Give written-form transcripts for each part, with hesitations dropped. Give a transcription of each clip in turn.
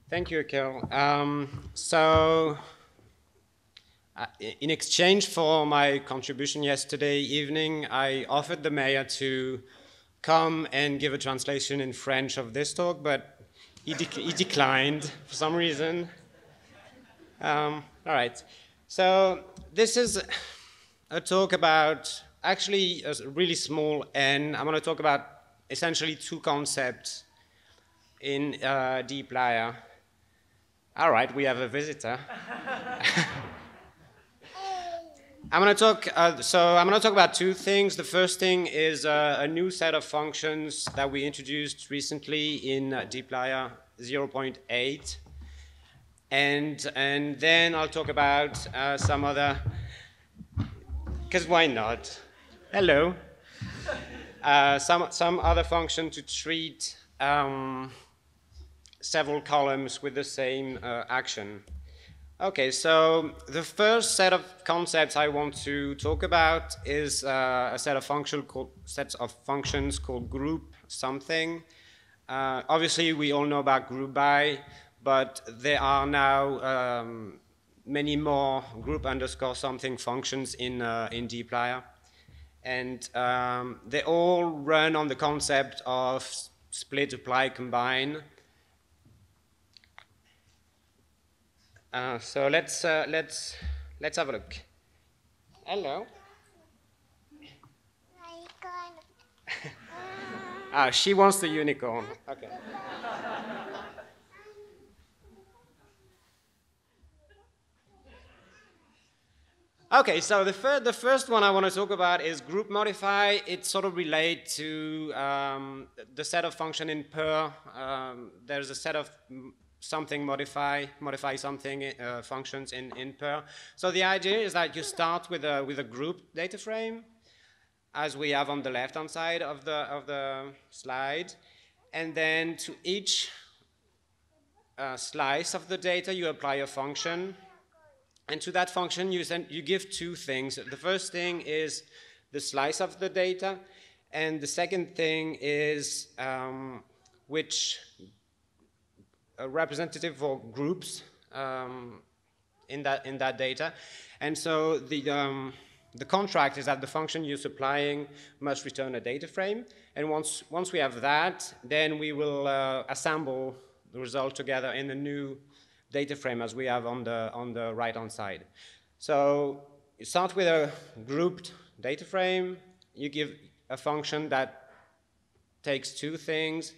Thank you, Carol. In exchange for my contribution yesterday evening, I offered the mayor to come and give a translation in French of this talk, but he declined for some reason. All right. So this is a talk about actually a really small N. I'm going to talk about essentially two concepts in dplyr. All right, we have a visitor. I'm going to talk about two things. The first thing is a new set of functions that we introduced recently in dplyr 0.8. And then I'll talk about some other, because why not? Hello. Some other function to treat several columns with the same action. Okay, so the first set of concepts I want to talk about is a set of sets of functions called group something. Obviously, we all know about group by, but there are now many more group underscore something functions in dplyr. And they all run on the concept of split, apply, combine. So let's have a look. Hello. She wants the unicorn. Okay. Okay, so the first one I want to talk about is group modify. It sort of relates to the set of function in per. There's a set of something modify something functions in per. So the idea is that you start with a group data frame, as we have on the left-hand side of the slide, and then to each slice of the data you apply a function. And to that function, you give two things. The first thing is the slice of the data, and the second thing is which representative for groups in that data. And so the contract is that the function you're supplying must return a data frame. And once we have that, then we will assemble the result together in a new data frame as we have on the right-hand side. So you start with a grouped data frame, you give a function that takes two things,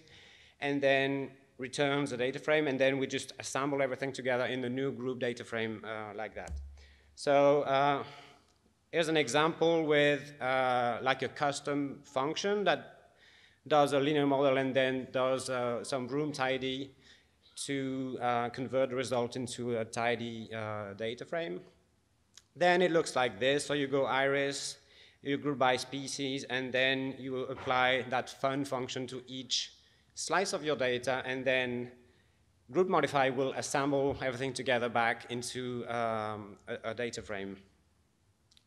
and then returns a data frame, and then we just assemble everything together in the new group data frame like that. So here's an example with like a custom function that does a linear model and then does some room tidy to convert the result into a tidy data frame. Then it looks like this. So you go iris, you group by species, and then you apply that fun function to each slice of your data, and then group modify will assemble everything together back into a data frame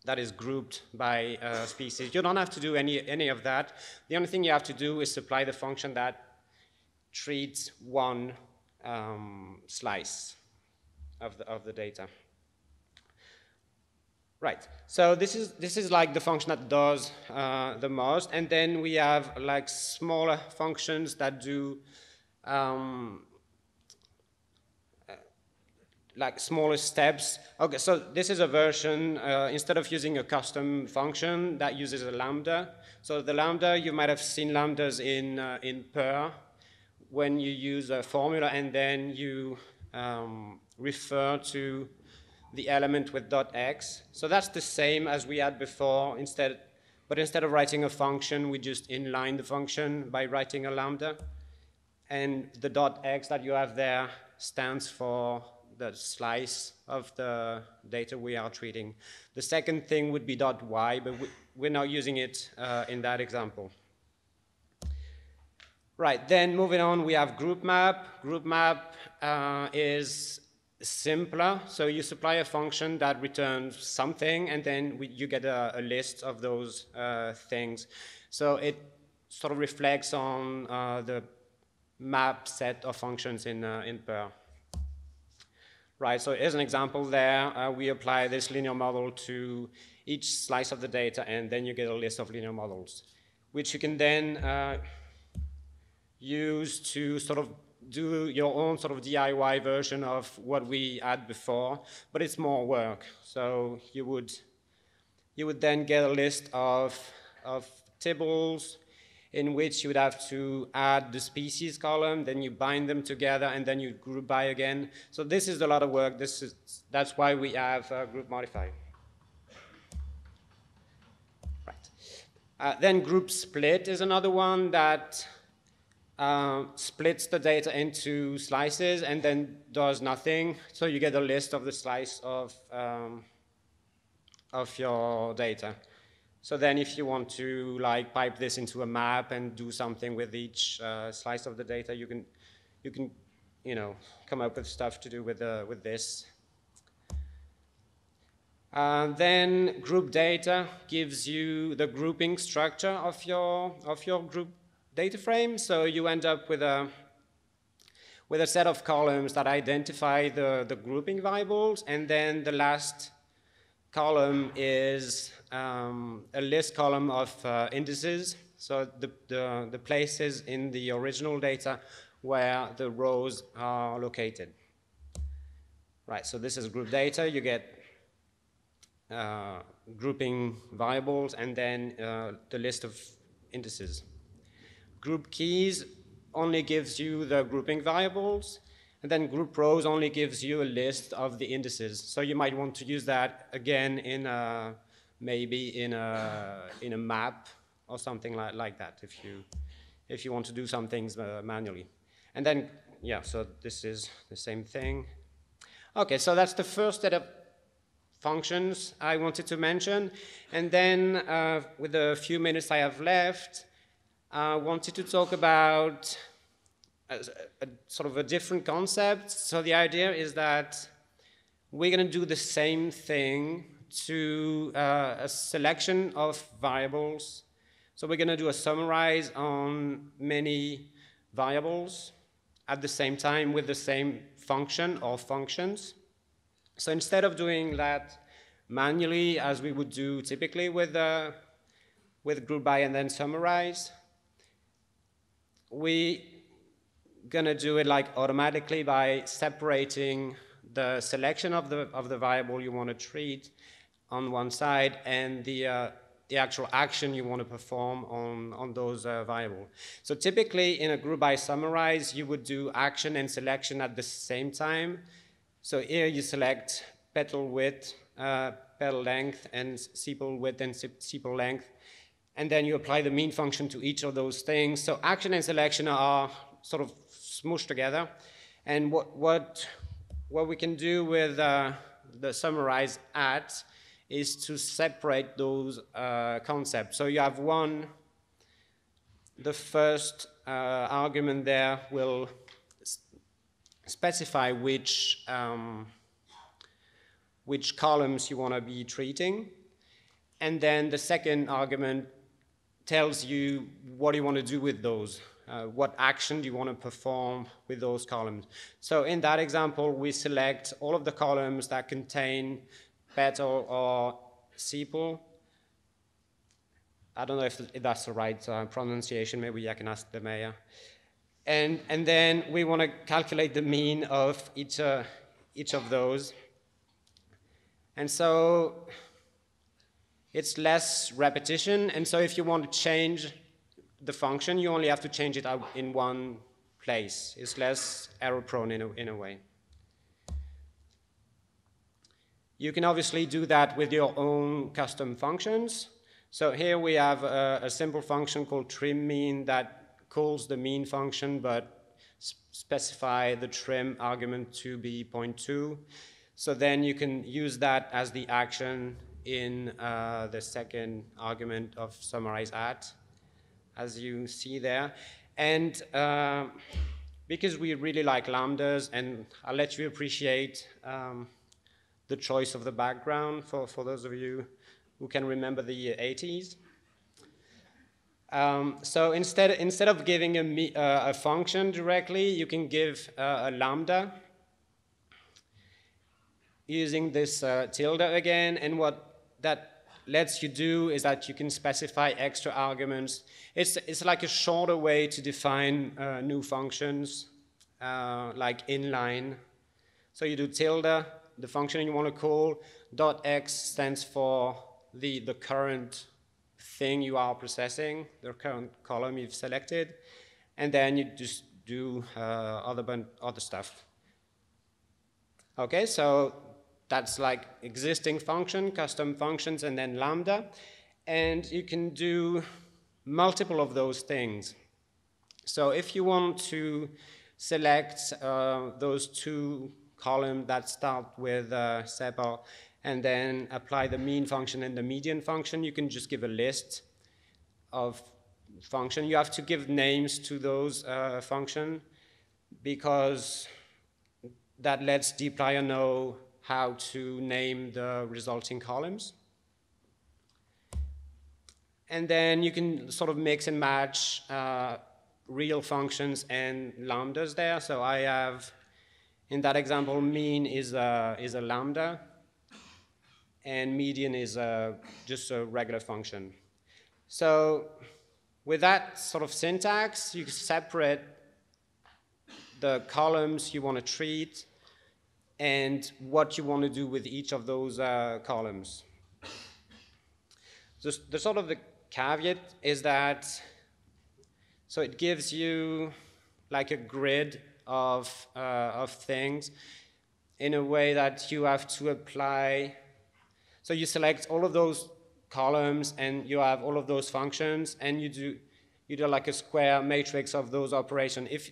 that is grouped by species. You don't have to do any of that. The only thing you have to do is supply the function that treats one slice of the data. Right. So this is like the function that does the most, and then we have like smaller functions that do like smaller steps. Okay. So this is a version instead of using a custom function that uses a lambda. So the lambda, you might have seen lambdas in per, when you use a formula and then you refer to the element with .x. So that's the same as we had before, but instead of writing a function, we just inline the function by writing a lambda. And the .x that you have there stands for the slice of the data we are treating. The second thing would be .y, but we're not using it in that example. Right, then moving on, we have group map. Group map is simpler. So you supply a function that returns something, and then you get a list of those things. So it sort of reflects on the map set of functions in per. right? So here's an example there. We apply this linear model to each slice of the data, and then you get a list of linear models, which you can then use to sort of do your own sort of DIY version of what we had before, but it's more work. So you would then get a list of tables in which you would have to add the species column, then you bind them together, and then you group by again. So this is a lot of work. That's why we have group modify. Right. Then group split is another one that splits the data into slices and then does nothing. So you get a list of the slice of your data. So then if you want to like pipe this into a map and do something with each slice of the data, you can come up with stuff to do with this. Then group data gives you the grouping structure of your group data frame. So you end up with a set of columns that identify the grouping variables, and then the last column is a list column of indices, so the places in the original data where the rows are located. Right, so this is group data. You get grouping variables and then the list of indices. Group keys only gives you the grouping variables, and then group rows only gives you a list of the indices. So you might want to use that again in maybe in a map or something like that if you want to do some things manually. And then so this is the same thing. Okay, so that's the first set of functions I wanted to mention, and then with the few minutes I have left, I wanted to talk about sort of a different concept. So the idea is that we're going to do the same thing to a selection of variables. So we're going to do a summarize on many variables at the same time with the same function or functions. So instead of doing that manually as we would do typically with group by and then summarize, we're going to do it like automatically by separating the selection of the variable you want to treat on one side and the actual action you want to perform on those variables. So typically in a group by summarize, you would do action and selection at the same time. So here you select petal width, petal length, and sepal width and sepal length. And then you apply the mean function to each of those things. So action and selection are sort of smooshed together. And what we can do with the summarize at is to separate those concepts. So you have the first argument there will specify which columns you want to be treating. And then the second argument tells you what you want to do with those. What action do you want to perform with those columns? So in that example, we select all of the columns that contain petal or sepal. I don't know if that's the right pronunciation. Maybe I can ask the mayor. And then we want to calculate the mean of each of those. And so it's less repetition. And so if you want to change the function, you only have to change it out in one place. It's less error-prone in a way. You can obviously do that with your own custom functions. So here we have a simple function called trim mean that calls the mean function, but specify the trim argument to be 0.2. So then you can use that as the action in the second argument of summarize at, as you see there. And because we really like lambdas, and I'll let you appreciate the choice of the background for those of you who can remember the 80s. So instead of giving a function directly, you can give a lambda. using this tilde again, and what that lets you do is that you can specify extra arguments. It's like a shorter way to define new functions, like inline. So you do tilde, the function you want to call, .x stands for the current thing you are processing, the current column you've selected, and then you just do other stuff. Okay, so that's like existing function, custom functions, and then lambda. And you can do multiple of those things. So if you want to select those two columns that start with sepal and then apply the mean function and the median function, you can just give a list of function. You have to give names to those function because that lets dplyr know how to name the resulting columns. And then you can sort of mix and match real functions and lambdas there. So I have, in that example, mean is a lambda, and median is just a regular function. So with that sort of syntax, you separate the columns you want to treat and what you want to do with each of those columns. The sort of the caveat is that, so it gives you like a grid of things in a way that you have to apply. So you select all of those columns and you have all of those functions, and you do like a square matrix of those operations.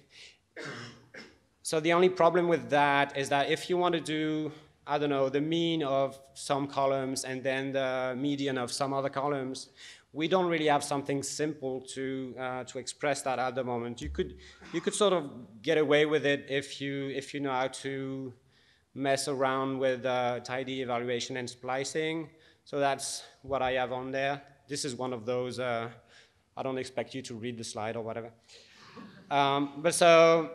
So the only problem with that is that if you want to do, I don't know, the mean of some columns and then the median of some other columns, we don't really have something simple to express that at the moment. You could sort of get away with it if you know how to mess around with tidy evaluation and splicing. So that's what I have on there. This is one of those. I don't expect you to read the slide or whatever. But so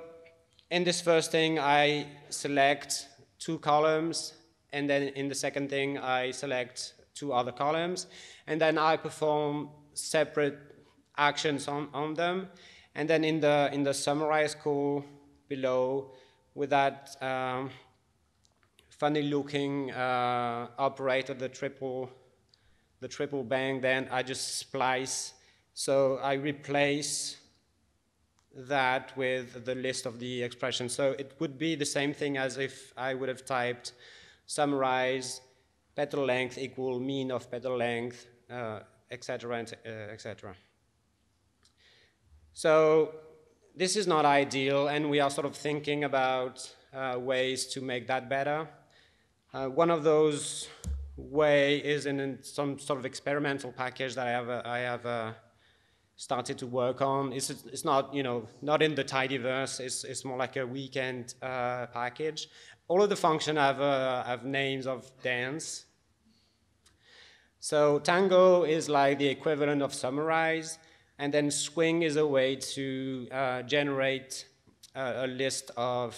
in this first thing, I select two columns, and then in the second thing, I select two other columns, and then I perform separate actions on them. And then in the summarize call below, with that funny-looking operator, the triple bang, then I just splice. So I replace that with the list of the expressions. So it would be the same thing as if I would have typed summarize petal length equal mean of petal length, etc., etc. So this is not ideal, and we are sort of thinking about ways to make that better. One of those ways is in some sort of experimental package that I have started to work on. It's not, not in the tidyverse. It's more like a weekend package. All of the functions have names of dance. So tango is like the equivalent of summarize, and then swing is a way to generate a list of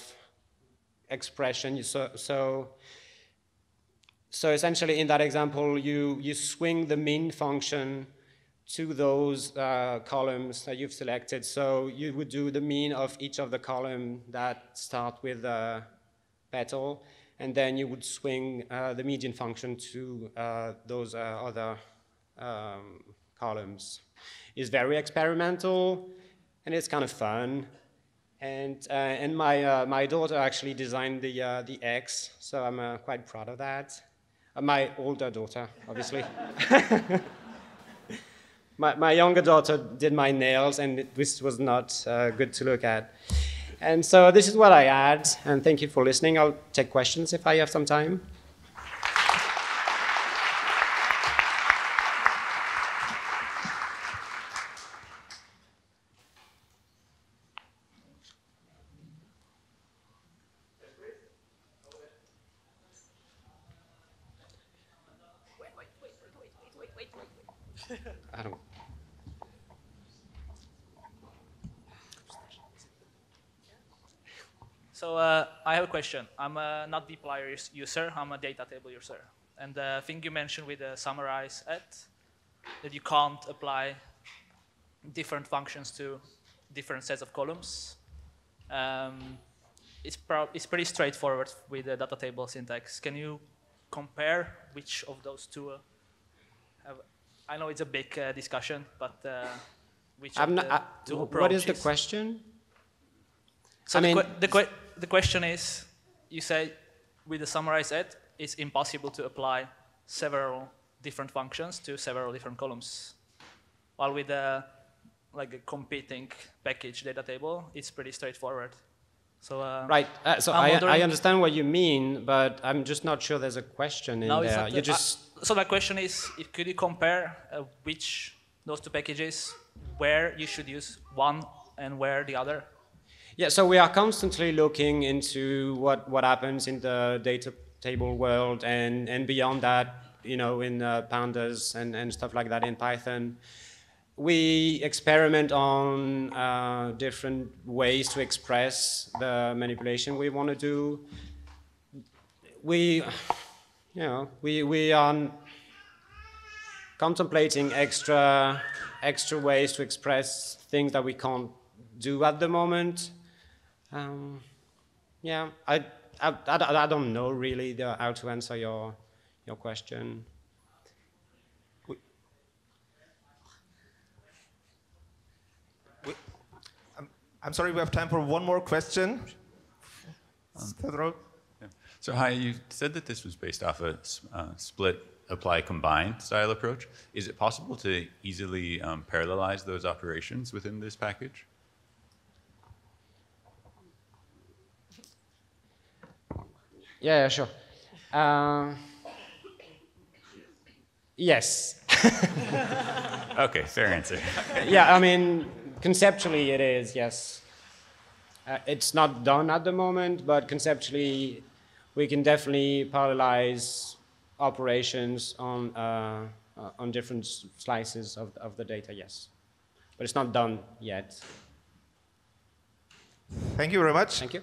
expressions. So essentially, in that example, you swing the min function to those columns that you've selected. So you would do the mean of each of the columns that start with petal, and then you would swing the median function to those other columns. It's very experimental, and it's kind of fun. And my daughter actually designed the X, so I'm quite proud of that. My older daughter, obviously. My younger daughter did my nails, and this was not good to look at. And so this is what I had, and thank you for listening. I'll take questions if I have some time. I don't. So I have a question. I'm not dplyr user, I'm a data table user. And the thing you mentioned with the summarize at, that you can't apply different functions to different sets of columns. It's pretty straightforward with the data table syntax. Can you compare which of those two have? I know it's a big discussion, but which of the two approaches? What is the question? So the question is, you say with the summarize at, it's impossible to apply several different functions to several different columns. While with a competing package data table, it's pretty straightforward. So right. So I understand what you mean, but I'm just not sure there's a question in there. You just so my question is, could you compare which those two packages, where you should use one and where the other? Yeah. So we are constantly looking into what happens in the data table world and beyond that, in pandas and stuff like that in Python. We experiment on different ways to express the manipulation we want to do. We are contemplating extra ways to express things that we can't do at the moment. Yeah, I don't know really how to answer your question. I'm sorry, we have time for one more question. Pedro? Yeah. So hi, you said that this was based off a split, apply, combine style approach. Is it possible to easily parallelize those operations within this package? Yeah, sure. Yes. Okay, fair answer. Yeah, I mean, conceptually it is, yes. It's not done at the moment, but conceptually we can definitely parallelize operations on different slices of the data, yes. But it's not done yet. Thank you very much. Thank you.